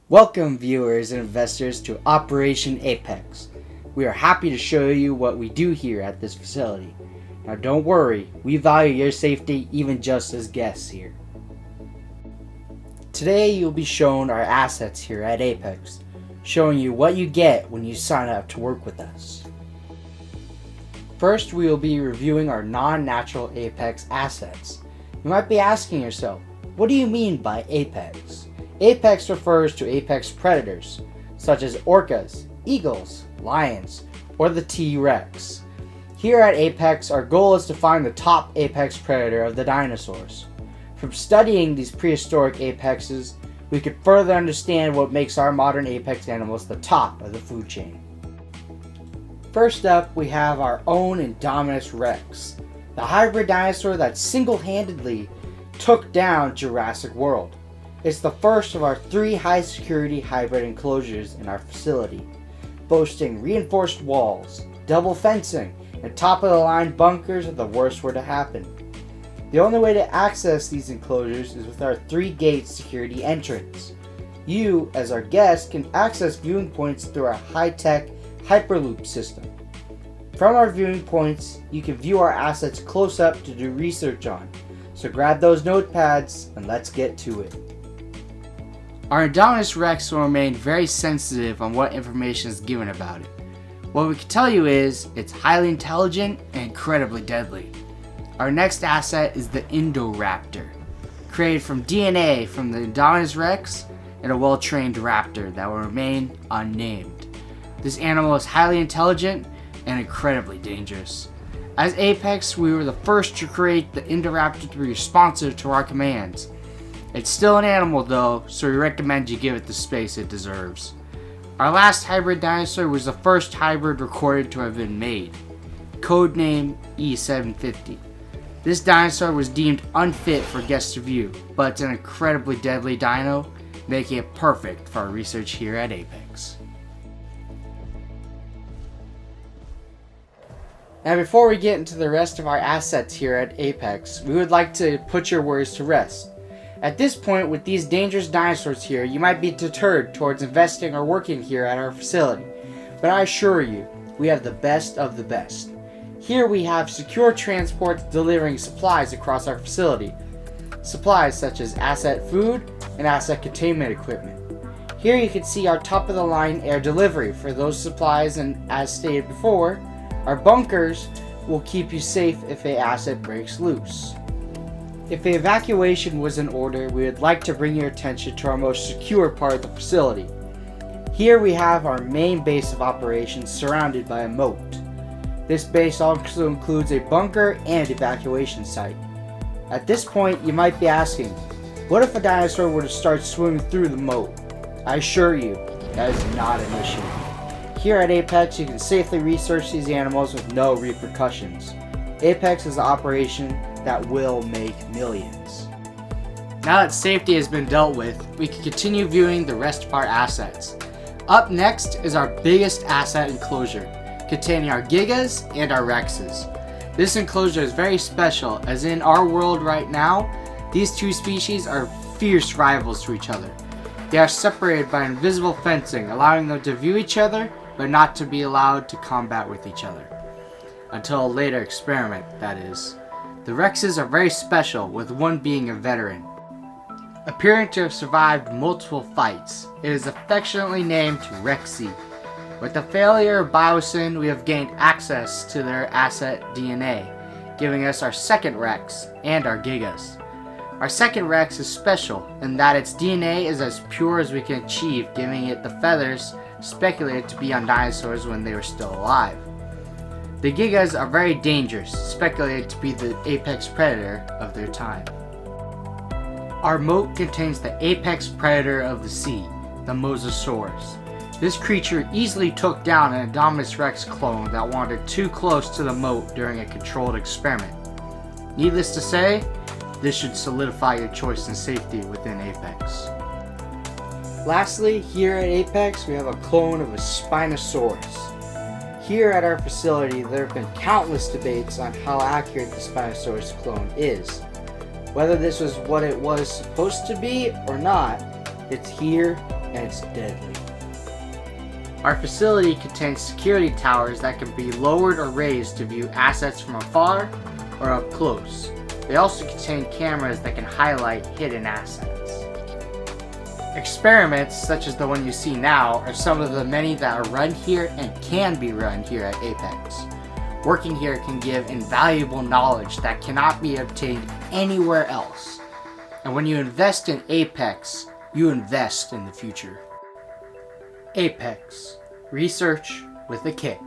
Welcome viewers and investors to Operation Apex. We are happy to show you what we do here at this facility. Now don't worry, we value your safety even just as guests here. Today you'll be shown our assets here at Apex, showing you what you get when you sign up to work with us. First, we will be reviewing our non-natural Apex assets. You might be asking yourself, what do you mean by Apex? Apex refers to apex predators, such as orcas, eagles, lions, or the T-Rex. Here at Apex, our goal is to find the top apex predator of the dinosaurs. From studying these prehistoric apexes, we could further understand what makes our modern apex animals the top of the food chain. First up, we have our own Indominus Rex, the hybrid dinosaur that single-handedly took down Jurassic World. It's the first of our 3 high-security hybrid enclosures in our facility, boasting reinforced walls, double fencing, and top-of-the-line bunkers if the worst were to happen. The only way to access these enclosures is with our 3-gate security entrance. You, as our guest, can access viewing points through our high-tech Hyperloop system. From our viewing points, you can view our assets close up to do research on, so grab those notepads and let's get to it. Our Indominus Rex will remain very sensitive on what information is given about it. What we can tell you is, it's highly intelligent and incredibly deadly. Our next asset is the Indoraptor, created from DNA from the Indominus Rex and a well-trained raptor that will remain unnamed. This animal is highly intelligent and incredibly dangerous. As Apex, we were the first to create the Indoraptor to be responsive to our commands. It's still an animal though, so we recommend you give it the space it deserves. Our last hybrid dinosaur was the first hybrid recorded to have been made, codename E750. This dinosaur was deemed unfit for guests to view, but it's an incredibly deadly dino, making it perfect for our research here at Apex. Now before we get into the rest of our assets here at Apex, we would like to put your worries to rest. At this point, with these dangerous dinosaurs here, you might be deterred towards investing or working here at our facility. But I assure you, we have the best of the best. Here we have secure transports delivering supplies across our facility. Supplies such as asset food and asset containment equipment. Here you can see our top-of-the-line air delivery for those supplies, and as stated before, our bunkers will keep you safe if an asset breaks loose. If the evacuation was in order, we would like to bring your attention to our most secure part of the facility. Here we have our main base of operations surrounded by a moat. This base also includes a bunker and evacuation site. At this point, you might be asking, what if a dinosaur were to start swimming through the moat? I assure you, that is not an issue. Here at Apex, you can safely research these animals with no repercussions. Apex is an operation that will make millions. Now that safety has been dealt with, we can continue viewing the rest of our assets. Up next is our biggest asset enclosure, containing our Gigas and our Rexes. This enclosure is very special, as in our world right now, these 2 species are fierce rivals to each other. They are separated by invisible fencing, allowing them to view each other, but not to be allowed to combat with each other. Until a later experiment, that is. The Rexes are very special, with one being a veteran. Appearing to have survived multiple fights, it is affectionately named Rexy. With the failure of Biosyn, we have gained access to their asset DNA, giving us our second Rex and our Gigas. Our second Rex is special in that its DNA is as pure as we can achieve, giving it the feathers speculated to be on dinosaurs when they were still alive. The Gigas are very dangerous, speculated to be the apex predator of their time. Our moat contains the apex predator of the sea, the Mosasaurus. This creature easily took down an Indominus Rex clone that wandered too close to the moat during a controlled experiment. Needless to say, this should solidify your choice in safety within Apex. Lastly, here at Apex, we have a clone of a Spinosaurus. Here at our facility, there have been countless debates on how accurate the Spinosaurus clone is. Whether this was what it was supposed to be or not, it's here and it's deadly. Our facility contains security towers that can be lowered or raised to view assets from afar or up close. They also contain cameras that can highlight hidden assets. Experiments, such as the one you see now, are some of the many that are run here and can be run here at Apex. Working here can give invaluable knowledge that cannot be obtained anywhere else. And when you invest in Apex, you invest in the future. Apex. Research with a kick.